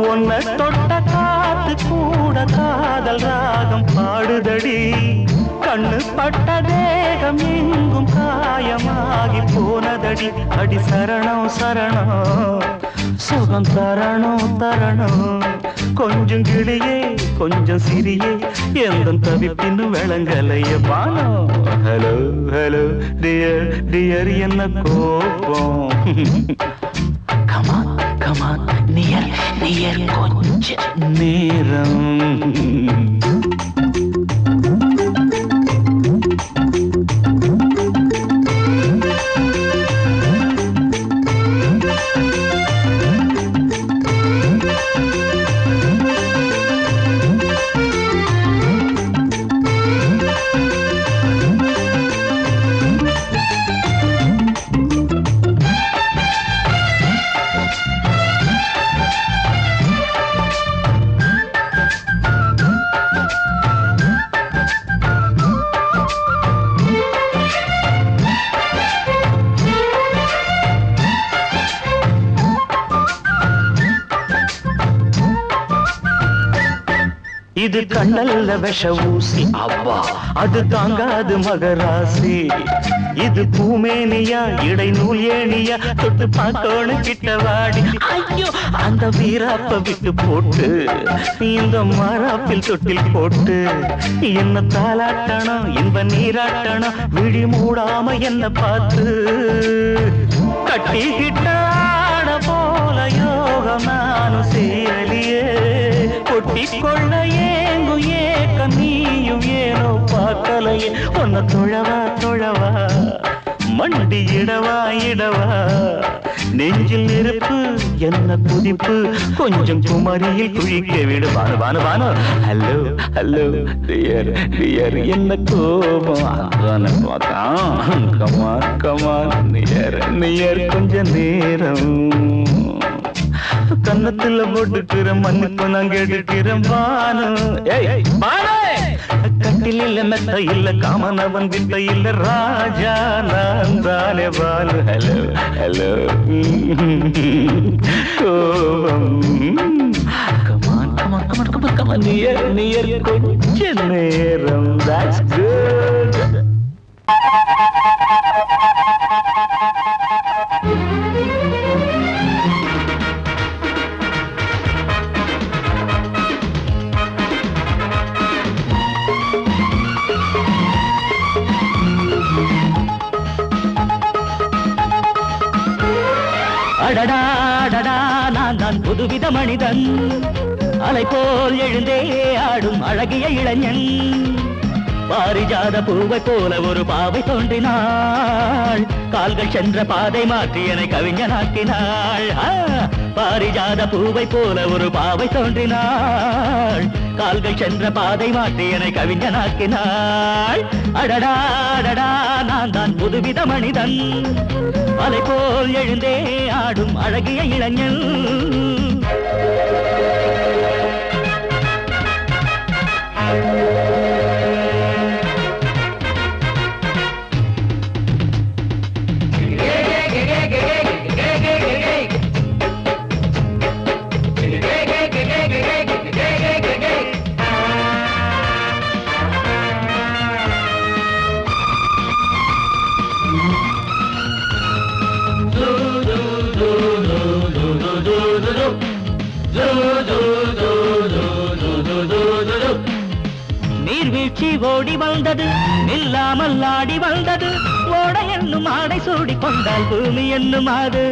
A: உன்னை தொட்ட காத்து கூட காதல் ராகம் பாடுதடி கண்ணு பட்ட தேகம் எங்கும் காயமாகி போனதடி அடி சரணம் சரணம் சுகம் தரணும் தரணும் கொஞ்சம் கிளியே கொஞ்சம் சிறியே எந்த தவிப்பின்னு விளங்கலைய பானோ ஹலோ ஹலோ டியர் டியர் என்ன கோபம் கமான் கமான் நியர் கொஞ்ச நேரம் இது கண்ணல்ல விஷ ஊசி அவ்வா அது தாங்காது மகராசி இது பூமேனியா இடை நூல் ஏனியா தொட்டு பார்க்கணும் கிட்டவாடி ஐயோ அந்த வீராப்ப விட்டு போட்டு இந்த மாறாப்பில் தொட்டில் போட்டு என்ன தாளாட்டணும் இன்ப நீராட்டணும் விழி மூடாம என்ன பார்த்து கட்டிக்கிட்ட போல யோகம் நானும் சேரலியே கொட்டி கொள்ள ஏங்கும் ஏக்கம் நீயும் ஏனோ பார்க்கலையே உன்னை தொழவா தொழவா மண்டி இடவா இடவா நெஞ்சில் நெருப்பு என்ன புதிப்பு கொஞ்சம் குமரியில் குழிக்க விடு வானு வானு வானு ஹலோ ஹலோ டியர் டியர் என்ன கோபம் அதான பார்த்தான் கமான் கமான் நியர் கொஞ்ச நேரம் கன்னத்துல போட்டுக்கிற மன்னிப்பு நான் கேட்டுக்கிறேன் பானு கட்டில மெத்த இல்ல காமனவன் வித்த இல்ல ராஜா நான் தானே பானு ஹலோ ஹலோ கோபம் come on come on come on come on come on near கொஞ்ச நேரம் that's good அடடா அடடா நான் புதுவித மனிதன் அலை போல் எழுந்தே ஆடும் அழகிய இளைஞன்
D: பாரிஜாத பூவை போல ஒரு பாவை தோன்றினாள் கால்கள் சென்ற பாதை மாற்றி என்னை கவிஞனாக்கினாள் பாரிஜாத பூவை போல ஒரு பாவை தோன்றினாள் கால்கள் சென்ற பாதை மாற்றி என்னை கவிஞனாக்கினாள் அடடா அடடா நான் தான் புதுவித மனிதன் அலை போல் எழுந்தே ஆடும் அழகிய இளைஞன் நீர்வீழ்ச்சி ஓடி வந்தது நில்லாமல் ஆடி வந்தது ஓட என்னும் ஆடை சூடி கொண்டால் பூமி என்னும் ஆடு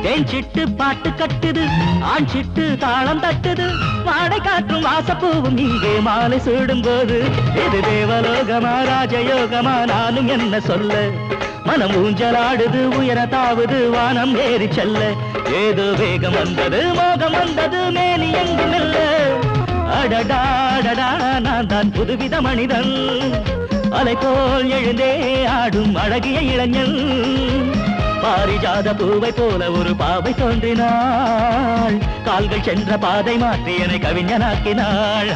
D: தேன் சிட்டு பாட்டு கட்டுது ஆண் சிட்டு தாளம் தட்டுது மாடை காற்றும் வாசப்பூவும் இங்கே மாலை சூடும் போது இது தேவலோகமா ராஜயோகமா நானும் என்ன சொல்ல மனம் ஊஞ்சலாடுது உயர தாவுது வானம் ஏறி செல்ல ஏதோ வேகம் வந்தது மோகம் வந்தது மேனி எங்கும் இல்ல அடடா நான் தான் புதுவித மனிதன் அலை போல் எழுந்தே ஆடும் அழகிய இளைஞன் பாரிஜாத பூவை போல ஒரு பாவை தோன்றினாள் கால்கள் சென்ற பாதை மாற்றி என்னை கவிஞனாக்கினாள்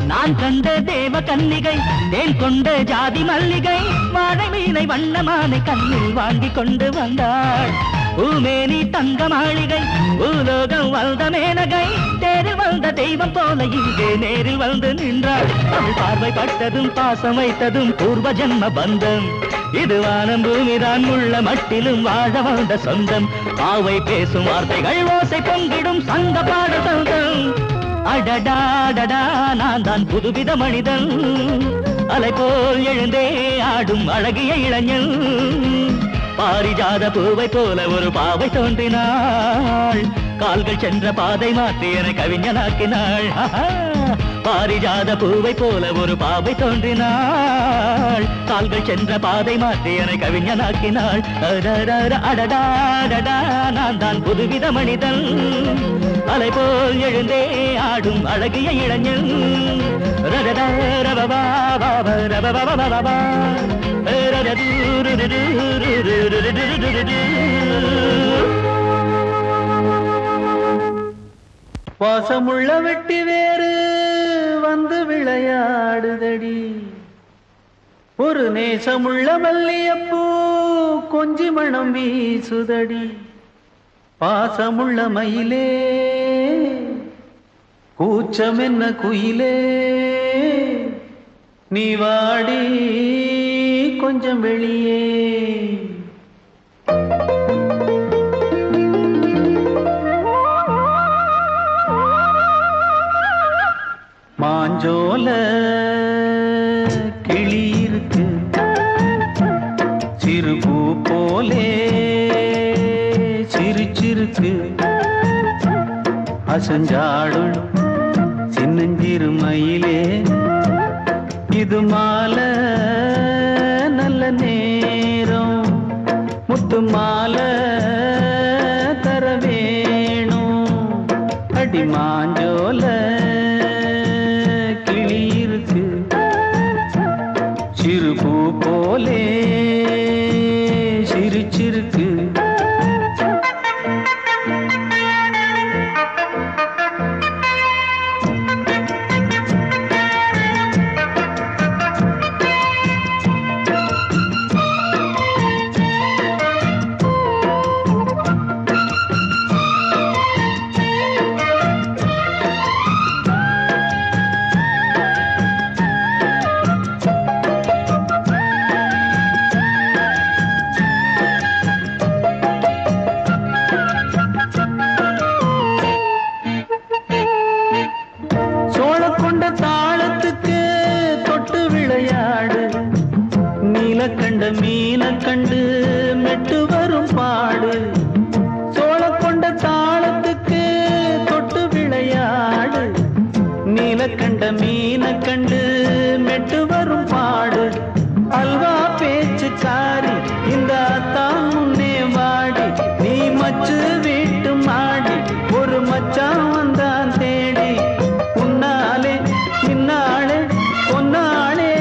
D: நான் கண்ட தேவ கன்னிகை தேன் கொண்ட ஜாதி மல்லிகை வாழை மீனை வண்ணமானை கண்ணில் வாங்கி கொண்டு வந்தாள் பூமேனி தங்க மாளிகை பூலோகம் வந்த மேனகை தேரில் வந்த தெய்வம் போல இங்கே நேரில் வந்து நின்றாள் அவள் பார்வை பட்டதும் பாசம் வைத்ததும் பூர்வ ஜன்ம பந்தம் இது வானம் பூமிதான் உள்ள மட்டிலும் வாழ வந்த சொந்தம் பாவை பேசும் வார்த்தைகள் ஓசை பொங்கிடும் சங்க பாட சொந்தம் அடடா நான் தான் புதுவித மனிதன் அலை போல் எழுந்தே ஆடும் அழகிய இளைஞன் பாரிஜாத பூவை போல ஒரு பாவை தோன்றினாள் கால்கள் சென்ற பாதை மாற்றி என்னை கவிஞனாக்கினாள் பாரிஜாத பூவை போல ஒரு பாவை தோன்றினாள் கால்கள் சென்ற பாதை மாற்றி என்னை கவிஞனாக்கினாள் அடடா நான் தான் புதுவித மனிதன் அலை போல் எழுந்தே ஆடும் அழகிய இளைஞன்
E: வாசமுள்ள வெட்டி வேறு வந்து விளையாடுதடி ஒரு நேசமுள்ள மல்லியப்பூ கொஞ்சி மணம் வீசுதடி பாசமுள்ள மயிலே கூச்சம் என்ன குயிலே நீ வாடி கொஞ்சம் வெளியே மாஞ்சோல கிளி இருக்கு சிறுபூ போலே சிரிச்சிருக்கு அசஞ்சாடும் சின்னஞ்சிறு மயிலே இது மாலை நல்ல நேரம் முத்து மாலை தர வேணும் அடி மாஞ்சோல கிளி இருக்கு சிறுபூ போலே சிரிச்சிருக்கு கண்ட மீனை கண்டு மெட்டு வரும் பாடு சோழ கொண்ட தாளத்துக்கு தொட்டு விளையாடு நீல கண்ட மீனை கண்டு மெட்டு வரும் பாடு அல்வா பேச்சுக்காரி இந்த தான் முன்னே வாடி நீ மச்சு வீட்டு மாடி ஒரு மச்சான் வந்தான் தேடி உன்னாலே பின்னாலே பொன்னாலே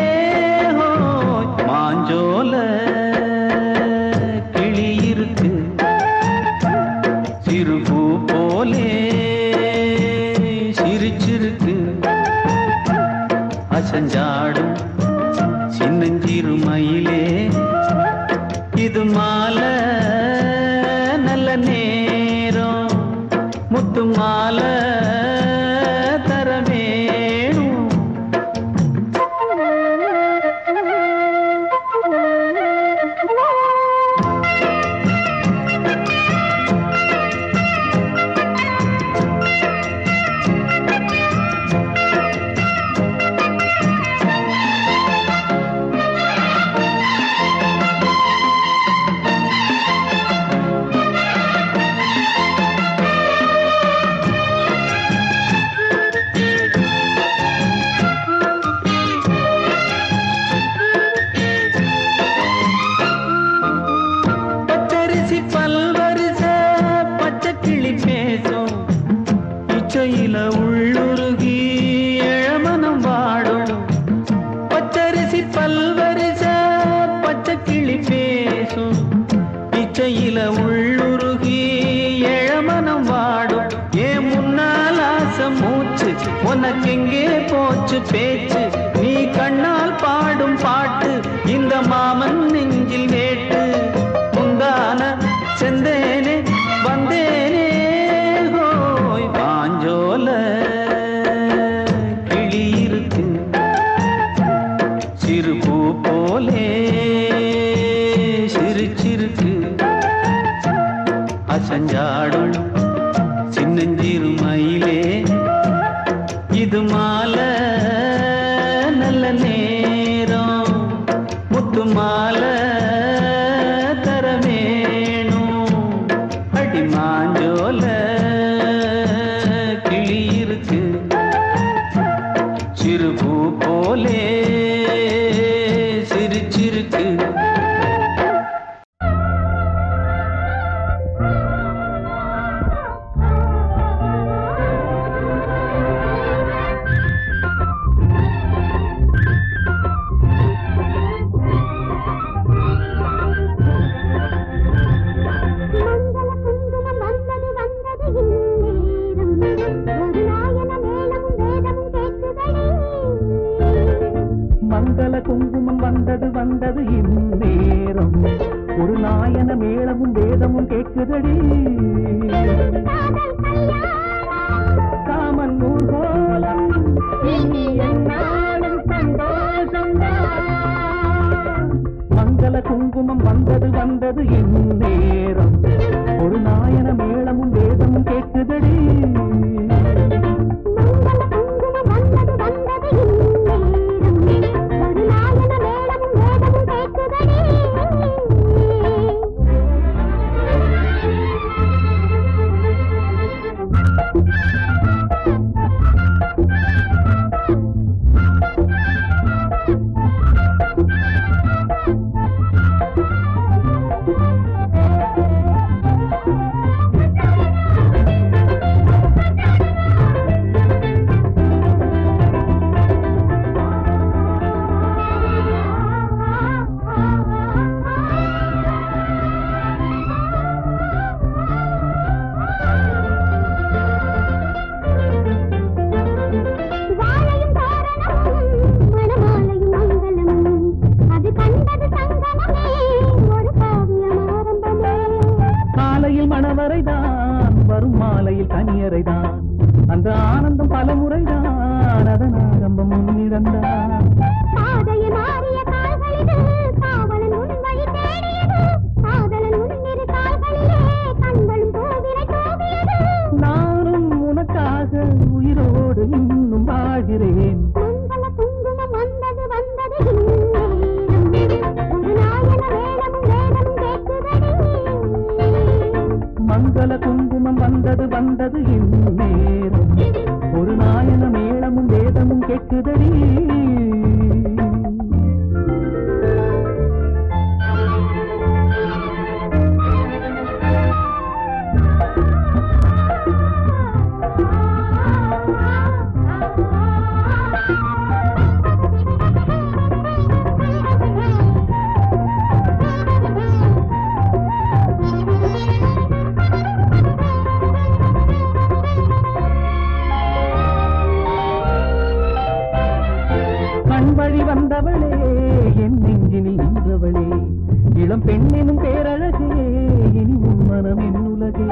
E: மாஞ்சோல கிளி இருக்கு சிறுபூ போலே சிரிச்சிருக்கு அசஞ்சாடும் சின்னஞ்சிறு மயிலே இது மாலை நல்ல நேரம் முத்து மாலை தர வேணும் பச்சரிசி பல்வரிச பச்சை கிளி பேசும் இச்சையில உள்ளுருகி இளமனம் வாடும் பச்சரிசி பல்வரிச பச்சை கிளி பேசும் இச்சையில உள்ளுருகி இளமனம் வாடும் ஏன் முன்னால் ஆசை மூச்சு உனக்கெங்கே போச்சு பேச்சு நீ கண்ணால் பாடும் பாட்டு இந்த மாமன் நெஞ்சில் வேட்டு முந்தான செந்தேனே வந்தேனே ஹோய் பாஞ்சோல கிளி இருக்கு சிறுபூ போலே சிரிச்சிருக்கு அசஞ்சாடும் சின்னஞ்சிறு மயிலே இது மாலை நல்ல நேரம் முத்து மாலை தர வேணும் அடி மாஞ்சோல கிளி இருக்கு சிறுபூ போலே சிரிச்சிருக்கு மங்கள குங்குமம் வந்தது வந்தது இந்நேரம் ஒரு நாயன மேளமும் வேதமும் கேட்குதடி காமன் ஊர்கோலம் இனி என்னாலும் சந்தோஷம்தான். மங்கள குங்குமம் வந்தது வந்தது இந்நேரம் ஒரு நாயன மேளமும் வேதமும் கேட்குதடி மணவரைதான் வரும் மாலையில் கனியரைதான் அந்த ஆனந்தம் பல முறைதான் அதன் ஆரம்பம் முன்னிடந்தான் நானும் உனக்காக உயிரோடு இன்னும் வாழ்கிறேன்.
C: குங்குமம் வந்தது வந்தது
E: வந்தது வந்தது இந்நேரம் ஒரு நாயன மேளமும் வேதமும் கேட்குதடி வழி வந்தவளே என் நெஞ்சினில் நின்றவளே இளம் பெண்ணெனும் பேரழகே இனி உன் மனம் என் உலகே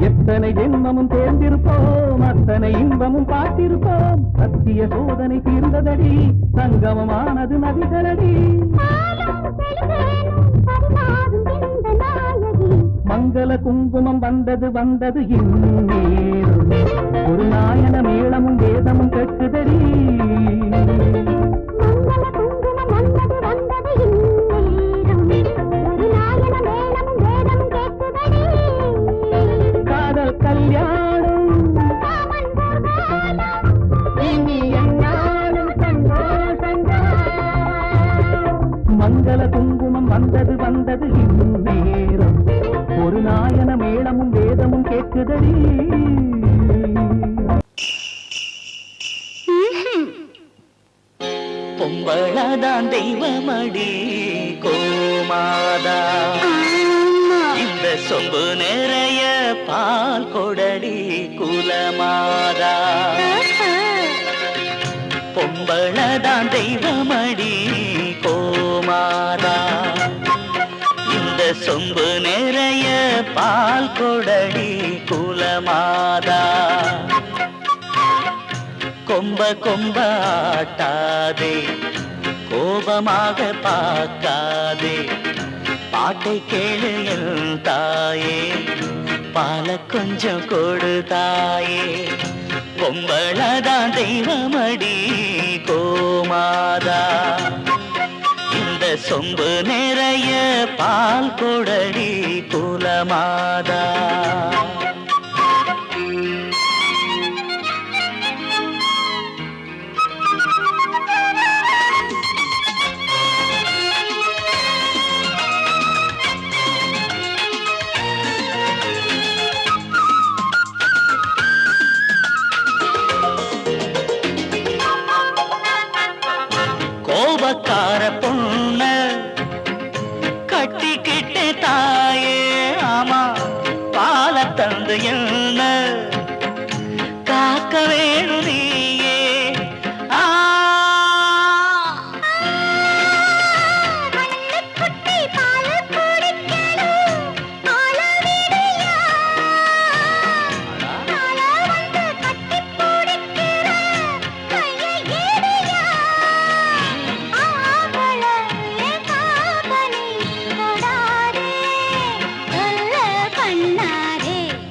E: எத்தனை ஜென்மமும் தேர்ந்திருப்போம் அத்தனை இன்பமும் பார்த்திருப்போம் சத்திய சோதனை தீர்ந்ததடி சங்கமமானது நதிகளடி மங்கள குங்குமம் வந்தது வந்தது இந்நேரம் ஒரு நாயன மேளமும் வேதமும் கேட்குதடி காதல் கல்யாணம் இனி என்னாலும் சந்தோஷங்கள் மங்கள குங்குமம் வந்தது வந்தது இந்நேரம் ஒரு நாயன மேளமும் வேதமும் கேட்குதடி
D: பொம்பளதான் தெய்வமடி கோமாதா இந்த சொம்பு நிறைய பால் கொடடி குலமாதா பொம்பளதான் தெய்வமடி கோமாதா இந்த சொம்பு நிறைய பால் கொடடி குலமாதா கொம்ப கொம்ப ஆட்டாதே கோபமாக பார்க்காதே பாட்டை கேளு என் தாயே பால கொஞ்சம் கொடு தாயே பொம்பளதான் தெய்வமடி கோமாதா இந்த சொம்பு நிறைய பால் கொடடி குலமாதா கோபக்கார பொண்ண கட்டிக்கிட்டே தாயே ஆமா பால தந்து என்ன காக்க வேணும் நீயே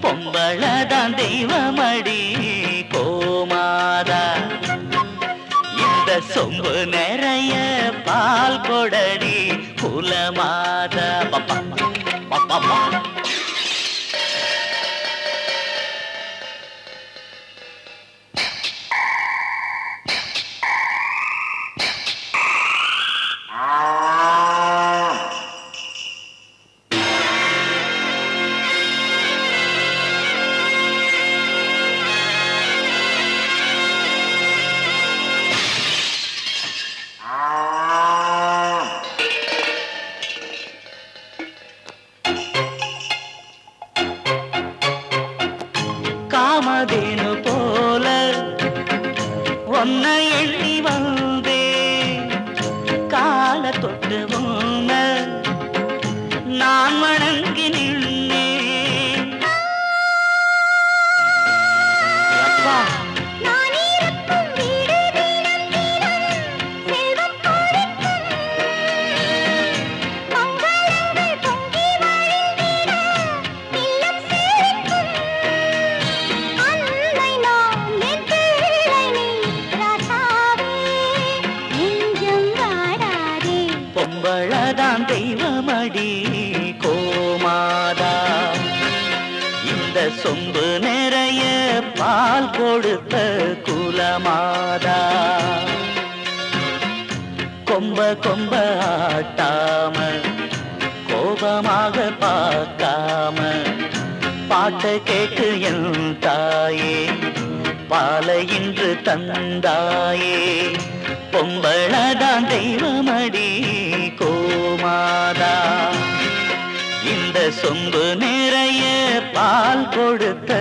D: பொம்பளதான் தெய்வமடி கோமாதா இந்த சொம்பு நிறைய பால் கொடடி குலமாதா பப்பா பப்பா காமதேனு போல ஒன்னை எண்ணி வந்தே கால தொட்டு உன்ன நான் வணங்கி நின்னே அப்பா
C: அல்ல
D: சொம்பு நிறைய பால் கொடுத்த குலமாதா கொம்ப கொம்ப ஆட்டாம கோபமாக பார்க்காம பாட்ட கேட்டு என் தாயே பாலை இன்று தந்தாயே பொம்பளதான் தெய்வமடி கோமாதா இந்த சொம்பு நிறைய பால் கொடுத்த